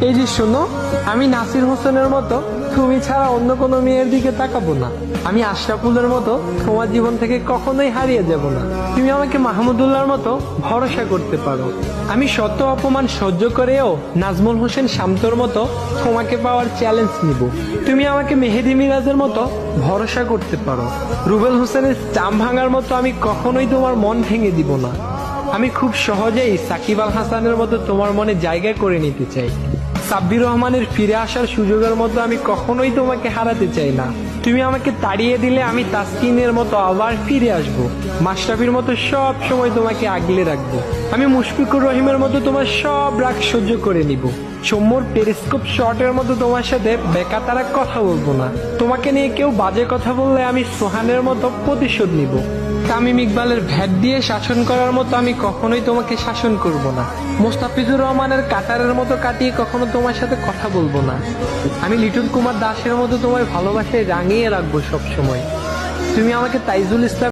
এই যে শোনো, আমি নাসির হোসেনের মতো তুমি ছাড়া অন্য কোনো মেয়ের দিকে তাকাবো না। আমি আশরাফুলের মতো তোমার জীবন থেকে কখনোই হারিয়ে যাব না। তুমি আমাকে মাহমুদুল্লাহর মতো ভরসা করতে পারো। আমি শত অপমান সহ্য করেও নাজমুল হোসেন শান্তর মতো তোমাকে পাওয়ার চ্যালেঞ্জ নিব। তুমি আমাকে মেহেদি মিরাজের মতো ভরসা করতে পারো। রুবেল হোসেনের চাম ভাঙার মতো আমি কখনোই তোমার মন ভেঙে দিব না। আমি খুব সহজেই সাকিব আল হাসানের মতো তোমার মনে জায়গা করে নিতে চাই। সাব্বির রহমানের ফিরে আসার সুযোগের মতো আমি কখনোই তোমাকে হারাতে চাই না। তুমি আমাকে তাড়িয়ে দিলে আমি তাসকিনের মতো আবার ফিরে আসব। মাশরাফির মতো সব সময় তোমাকে আগলে রাখবো। আমি মুশফিকুর রহিমের মতো তোমার সব রাগ সহ্য করে নিব। সৌম্যর পেরিস্কোপ শটের মতো তোমার সাথে বেকাতারা কথা বলবো না। তোমাকে নিয়ে কেউ বাজে কথা বললে আমি সোহানের মতো প্রতিশোধ নিব। তামিম ইকবালের ভ্যাট দিয়ে শাসন করার মতো আমি কখনোই তোমাকে শাসন করব না। মোস্তাফিজুর রহমানের কাটারের মতো কাটিয়ে কখনো তোমার সাথে কথা বলবো না। আমি লিটন কুমার দাসের মতো তোমার ভালোবাসায় রাঙিয়ে রাখবো সব সময়। তুমি আমাকে তাইজুল ইসলাম